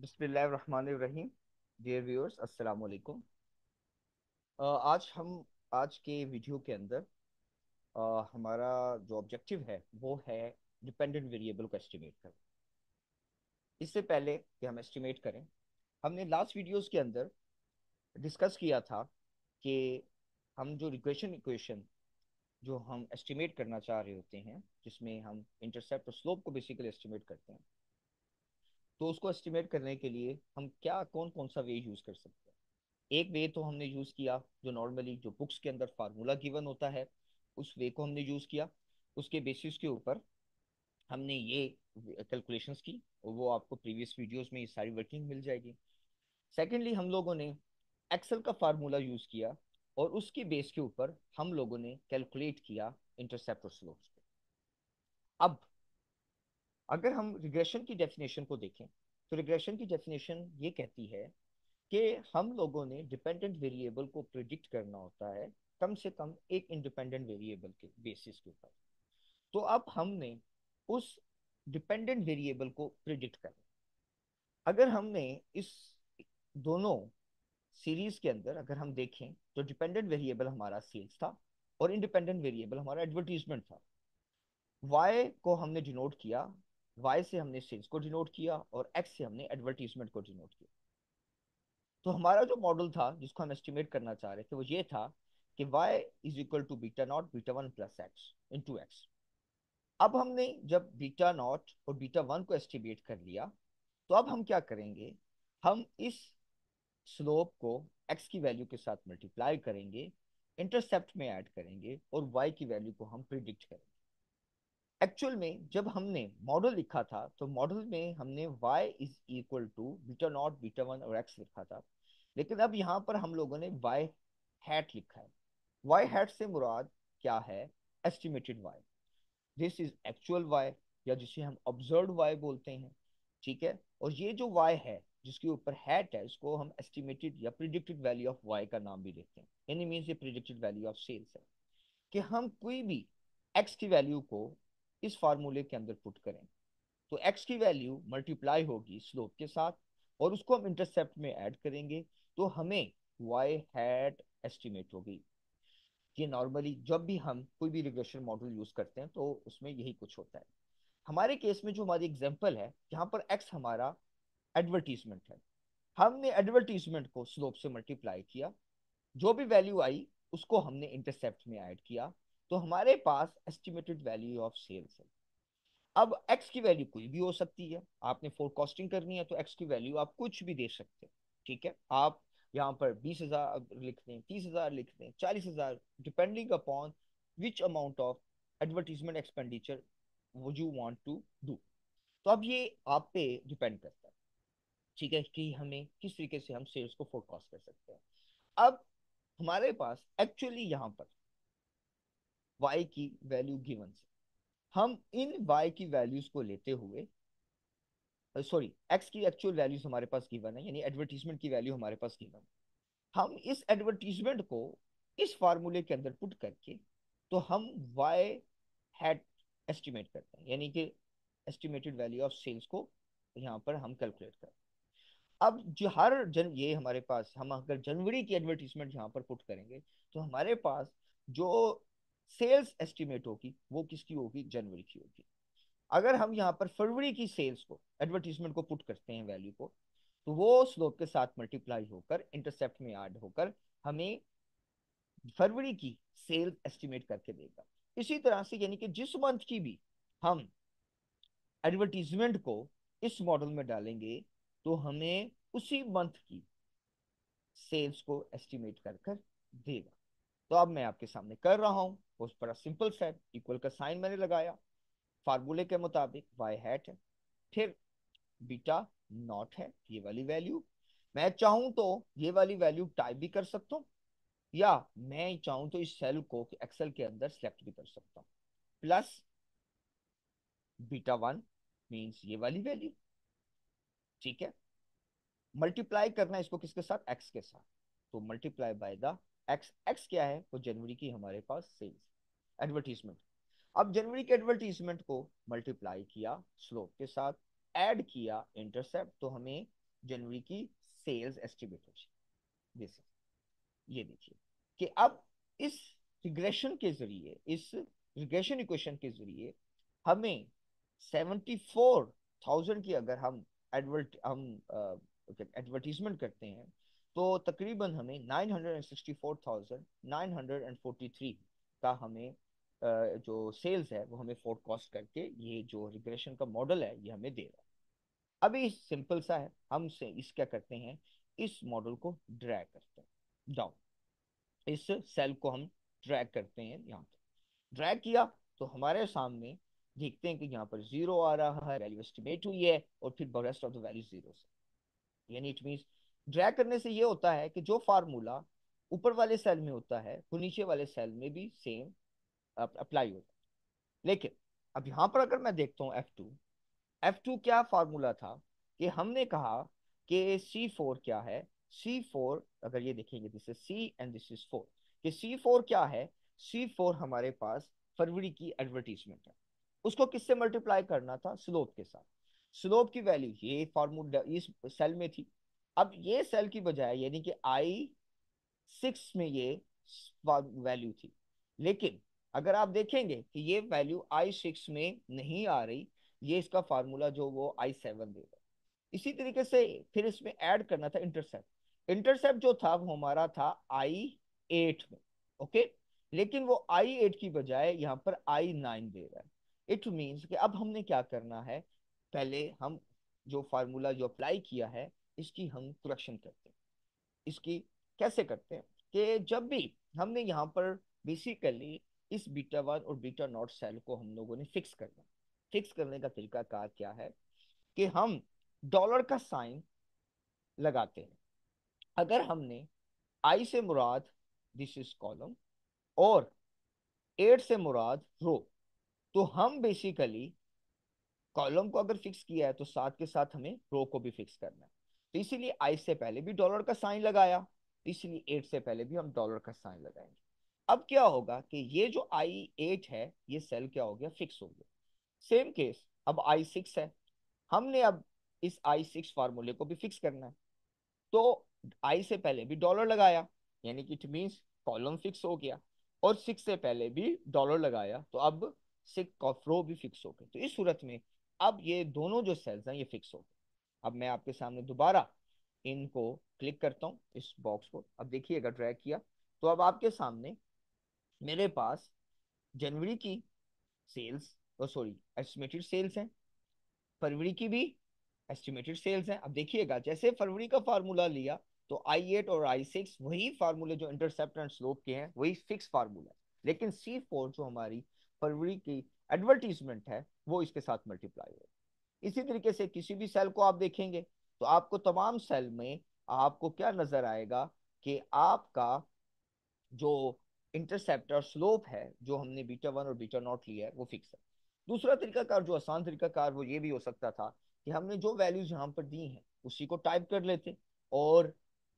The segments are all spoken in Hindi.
बिस्मिल्लाहिर्रहमानिर्रहीम। डियर व्यूअर्स, अस्सलाम वालेकुम। आज के वीडियो के अंदर हमारा जो ऑब्जेक्टिव है वो है डिपेंडेंट वेरिएबल को एस्टिमेट करना। इससे पहले कि हम एस्टिमेट करें, हमने लास्ट वीडियोस के अंदर डिस्कस किया था कि हम जो रिग्रेशन इक्वेशन जो हम एस्टिमेट करना चाह रहे होते हैं, जिसमें हम इंटरसेप्ट और स्लोप को बेसिकली एस्टिमेट करते हैं, तो उसको एस्टिमेट करने के लिए हम क्या कौन कौन सा वे यूज कर सकते हैं। एक वे तो हमने यूज किया जो नॉर्मली जो बुक्स के अंदर फार्मूला गिवन होता है, उस वे को हमने यूज किया। उसके बेसिस के ऊपर हमने ये कैलकुलेशंस की, और वो आपको प्रीवियस वीडियोस में ये सारी वर्किंग मिल जाएगी। सेकेंडली, हम लोगों ने एक्सेल का फार्मूला यूज किया, और उसके बेस के ऊपर हम लोगों ने कैलकुलेट किया इंटरसेप्ट और स्लोप्स को। अब अगर हम रिग्रेशन की डेफिनेशन को देखें, तो रिग्रेशन की डेफिनेशन ये कहती है कि हम लोगों ने डिपेंडेंट वेरिएबल को प्रिडिक्ट करना होता है कम से कम एक इंडिपेंडेंट वेरिएबल के बेसिस के ऊपर। तो अब हमने उस डिपेंडेंट वेरिएबल को प्रिडिक्ट करना। अगर हमने इस दोनों सीरीज के अंदर अगर हम देखें, तो डिपेंडेंट वेरिएबल हमारा सेल्स था और इंडिपेंडेंट वेरिएबल हमारा एडवर्टीजमेंट था। वाई को हमने डिनोट किया, वाई से हमने सेल्स को डिनोट किया, और एक्स से हमने एडवर्टीजमेंट को डिनोट किया। तो हमारा जो मॉडल था जिसको हम एस्टिमेट करना चाह रहे थे वो ये था कि y is equal to beta not beta one plus x into x. अब हमने जब बीटा नॉट और बीटा वन को एस्टिमेट कर लिया, तो अब हम क्या करेंगे, हम इस स्लोप को x की वैल्यू के साथ मल्टीप्लाई करेंगे, इंटरसेप्ट में ऐड करेंगे, और y की वैल्यू को हम प्रिडिक्ट करेंगे। एक्चुअल में जब हमने मॉडल लिखा था, तो मॉडल में हमने y is equal to beta not beta one और x लिखा था। लेकिन अब यहाँ पर हम लोगों ने y हैट लिखा है। y हैट से मुराद क्या है? Estimated y। This is actual y, या जिसे हम ऑब्जर्व्ड y बोलते हैं। ठीक है, और ये जो y है जिसके ऊपर हैट है, इसको हम एस्टिमेटेड या प्रिडिक्टेड वैल्यू ऑफ y का नाम भी देते हैं। यानी मीन्स ये प्रिडिक्टेड वैल्यू ऑफ सेल्स है कि हम कोई भी x की वैल्यू को इस फार्मूले के अंदर पुट करें, तो x की वैल्यू मल्टीप्लाई होगी स्लोप के साथ, और उसको हम इंटरसेप्ट में ऐड करेंगे, तो हमें y हैट एस्टिमेट होगी। ये नॉर्मली जब भी हम कोई भी रिग्रेशन मॉडल यूज करते हैं तो उसमें यही कुछ होता है। हमारे केस में जो हमारी एग्जांपल है, यहाँ पर x हमारा एडवर्टीजमेंट है, हमने एडवर्टीजमेंट को स्लोप से मल्टीप्लाई किया, जो भी वैल्यू आई उसको हमने इंटरसेप्ट में ऐड किया, तो हमारे पास एस्टिमेटेड वैल्यू ऑफ सेल्स है। अब एक्स की वैल्यू कोई भी हो सकती है, आपने फोरकास्टिंग करनी है तो एक्स की वैल्यू आप कुछ भी दे सकते हैं। ठीक है, आप यहाँ पर 20,000 लिख दें, 30,000 लिख दें, 40,000, depending upon which amount of advertisement expenditure वो यू वांट टू डू। तो अब ये आप पे डिपेंड करता है, ठीक है, कि हमें किस तरीके से हम सेल्स को फोरकास्ट कर सकते हैं। अब हमारे पास एक्चुअली यहाँ पर y की वैल्यू गिवन है, हम इन y की वैल्यूज को लेते हुए, सॉरी, x की एक्चुअल वैल्यूज हमारे पास गिवन है, यानी एडवर्टीजमेंट की वैल्यू हमारे पास गिवन है। हम इस एडवर्टीजमेंट को इस फार्मूले के अंदर पुट करके, तो हम y हैड एस्टिमेट करते हैं, यानी कि एस्टिमेटेड वैल्यू ऑफ सेल्स को यहाँ पर हम कैलकुलेट करते हैं। अब जो हर जन ये हमारे पास, हम अगर जनवरी की एडवर्टीजमेंट यहाँ पर पुट करेंगे, तो हमारे पास जो सेल्स एस्टिमेट होगी वो किसकी होगी? जनवरी की होगी। अगर हम यहाँ पर फरवरी की सेल्स को एडवर्टीजमेंट को पुट करते हैं वैल्यू को, तो वो स्लोप के साथ मल्टीप्लाई होकर इंटरसेप्ट में ऐड होकर हमें फरवरी की सेल एस्टिमेट करके देगा। इसी तरह से यानी कि जिस मंथ की भी हम एडवर्टीजमेंट को इस मॉडल में डालेंगे, तो हमें उसी मंथ की सेल्स को एस्टिमेट कर कर देगा। तो अब मैं आपके सामने कर रहा हूं, बहुत बड़ा सिंपल सा इक्वल का साइन मैंने लगाया, फार्मूले के मुताबिक वाई हैट है, फिर बीटा नॉट है ये वाली वैल्यू। मैं चाहूं तो ये वाली वैल्यू टाइप भी कर सकता हूँ, या मैं चाहूं तो इस सेल को एक्सेल के अंदर सेलेक्ट भी कर सकता हूँ। प्लस बीटा वन मीन्स ये वाली वैल्यू। ठीक है, मल्टीप्लाई करना है इसको किसके साथ? एक्स के साथ। तो multiply by the x. X क्या है? वो जनवरी की हमारे पास सेल्स एडवर्टीजमेंट। अब जनवरी के एडवर्टीजमेंट को मल्टीप्लाई किया स्लोप के साथ, ऐड किया इंटरसेप्ट, तो हमें जनवरी की सेल्स एस्टिमेट हो जाए। जैसे ये देखिए कि अब इस रिग्रेशन इक्वेशन के जरिए हमें 74,000 की अगर हम एडवर्टीजमेंट करते हैं तो तकरीबन हमें 964,943 का हमें जो सेल्स है वो हमें फोरकास्ट करके ये जो रिग्रेशन का मॉडल है ये हमें दे रहा है। अभी सिंपल सा है, हम से इस क्या करते हैं, इस मॉडल को ड्रैग करते हैं डाउन, इस सेल को हम ड्रैग करते हैं यहाँ पे। ड्रैग किया तो हमारे सामने देखते हैं कि यहाँ पर जीरो आ रहा है, वैल्यू एस्टिमेट हुई है, और फिर rest of the value zero से। यानी इट मींस ड्रैग करने से ये होता है कि जो फार्मूला ऊपर वाले सेल में होता है वो नीचे वाले सेल में भी सेम अप्लाई होता है। लेकिन अब यहाँ पर अगर मैं देखता हूँ F2 क्या फार्मूला था, कि हमने कहा कि C4 क्या है। C4 अगर ये देखेंगे, this is C and this is 4, कि C4 क्या है। C4 हमारे पास फरवरी की एडवर्टीजमेंट है, उसको किससे मल्टीप्लाई करना था, स्लोप के साथ। स्लोप की वैल्यू ये फार्मूला इस सेल में थी। अब ये सेल की बजाय यानी कि I6 में ये वैल्यू थी, लेकिन अगर आप देखेंगे कि ये वैल्यू I6 में नहीं आ रही, ये इसका फार्मूला जो वो I7 देगा। इसी तरीके से फिर इसमें ऐड करना था इंटरसेप्ट। इंटरसेप्ट जो था वो हमारा था I8 में, ओके। लेकिन वो I8 की बजाय यहाँ पर I9 दे रहा है। इट मीन्स कि अब हमने क्या करना है, पहले हम जो फार्मूला जो अप्लाई किया है इसकी हम करेक्शन करते हैं। इसकी कैसे करते हैं, कि जब भी हमने यहाँ पर बेसिकली इस बीटा 1 और बीटा 0 सेल को हम लोगों ने फिक्स करने का तरीका कार क्या है, कि हम डॉलर का साइन लगाते हैं। अगर हमने आई से मुराद दिस इज कॉलम और 8 से मुराद रो, तो हम बेसिकली कॉलम को अगर फिक्स किया है तो साथ के साथ हमें रो को भी फिक्स करना है। तो इसीलिए आई से पहले भी डॉलर का साइन लगाया, इसलिए 8 से पहले भी हम डॉलर का साइन लगाएंगे। अब क्या होगा कि ये जो I8 है ये सेल क्या हो गया, फिक्स हो गया। सेम केस अब I6 है, हमने अब इस I6 फार्मूले को भी फिक्स करना है। तो आई से पहले भी डॉलर लगाया, यानी कि इट मीन्स कॉलम फिक्स हो गया, और 6 से पहले भी डॉलर लगाया, तो अब 6 ऑफ रो भी फिक्स हो गए। तो इस सूरत में अब ये दोनों जो सेल्स हैं ये फिक्स हो गए। अब मैं आपके सामने दोबारा इनको क्लिक करता हूँ इस बॉक्स को। अब देखिएगा ड्रैग किया तो अब आपके सामने मेरे पास जनवरी की सेल्स, सॉरी एस्टिमेटेड सेल्स हैं, फरवरी की भी एस्टिमेटेड सेल्स हैं। अब देखिएगा जैसे फरवरी का फार्मूला लिया तो I8 और I6 वही फार्मूले जो इंटरसेप्ट एंड स्लोप के हैं वही फिक्स फार्मूला है, लेकिन C4 जो हमारी फरवरी की एडवर्टीजमेंट है वो इसके साथ मल्टीप्लाई हो। इसी तरीके से किसी भी सेल को आप देखेंगे तो आपको तमाम सेल में आपको क्या नजर आएगा, कि आपका जो इंटरसेप्ट और स्लोप है जो हमने बीटा 1 और बीटा 0 लिया है वो फिक्स है। दूसरा तरीकाकार जो आसान तरीकाकार वो ये भी हो सकता था कि हमने जो वैल्यूज यहाँ पर दी हैं उसी को टाइप कर लेते, और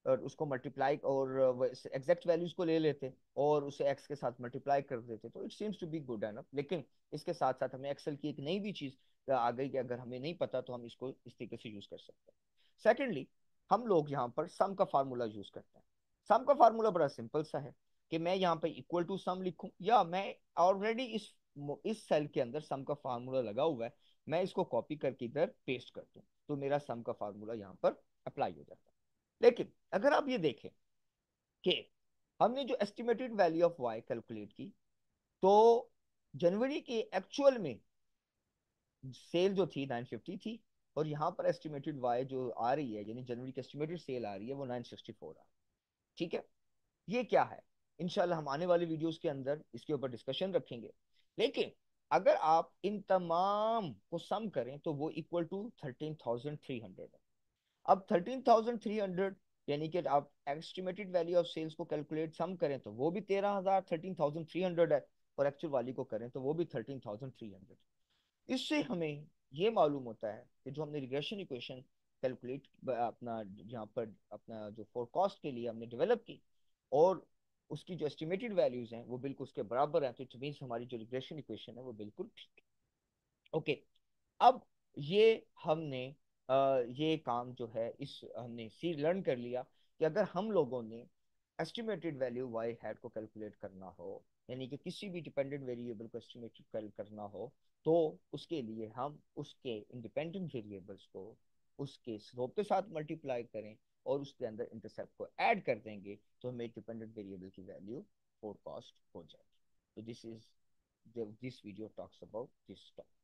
उसको मल्टीप्लाई और एग्जैक्ट वैल्यूज को ले लेते और उसे एक्स के साथ मल्टीप्लाई कर देते, तो it seems to be good है ना। लेकिन इसके साथ साथ हमें एक्सेल की एक नई भी चीज आ गई कि अगर हमें नहीं पता तो हम इसको इस तरीके से यूज कर सकते हैं। सेकेंडली, हम लोग यहाँ पर सम का फार्मूला यूज करते हैं। सम का फार्मूला बड़ा सिंपल सा है, कि मैं यहाँ पे इक्वल टू सम लिखूं, या मैं ऑलरेडी इस सेल के अंदर सम का फार्मूला लगा हुआ है, मैं इसको कॉपी करके इधर पेस्ट कर दूं तो मेरा सम का फार्मूला यहाँ पर अप्लाई हो जाता है। लेकिन अगर आप ये देखें कि हमने जो estimated value of y calculate की, तो जनवरी की एक्चुअल में सेल जो थी 950 थी, और यहाँ पर एस्टिमेटेड वाई जो आ रही है यानी जनवरी की एस्टिमेटेड सेल आ रही है वो 964 आ रही है। ठीक है, ये क्या है, इंशाल्लाह हम आने वाली वीडियोस के अंदर इसके ऊपर डिस्कशन रखेंगे। लेकिन अगर आप इन तमाम को सम करें तो वो इक्वल टू 13,300 है। अब 13,300 यानी कि आप एस्टिमेटेड वैल्यू ऑफ सेल्स को कैलकुलेट सम करें तो वो भी 13,000 13,300 है, और एक्चुअल वाली को करें तो वो भी 13,300। इससे हमें ये मालूम होता है कि जो हमने रिग्रेशन इक्वेशन कैलकुलेट अपना यहाँ पर अपना जो फोरकास्ट के लिए हमने डेवलप की, और उसकी जो एस्टिमेटेड वैल्यूज हैं वो बिल्कुल उसके बराबर हैं, तो इट मीन्स हमारी जो रिग्रेशन इक्वेशन है वो बिल्कुल ठीक है। ओके, अब ये हमने ये काम जो है इस हमने सी लर्न कर लिया कि अगर हम लोगों ने एस्टिमेटेड वैल्यू वाई हैड को कैलकुलेट करना हो, यानी कि किसी भी डिपेंडेंट वेरिएबल को एस्टिमेट करना हो, तो उसके लिए हम उसके इंडिपेंडेंट वेरिएबल्स को उसके स्लोप के साथ मल्टीप्लाई करें और उसके अंदर इंटरसेप्ट को ऐड कर देंगे, तो हमें डिपेंडेंट वेरिएबल की वैल्यू फोरकास्ट हो जाएगी। तो this video talks about this topic.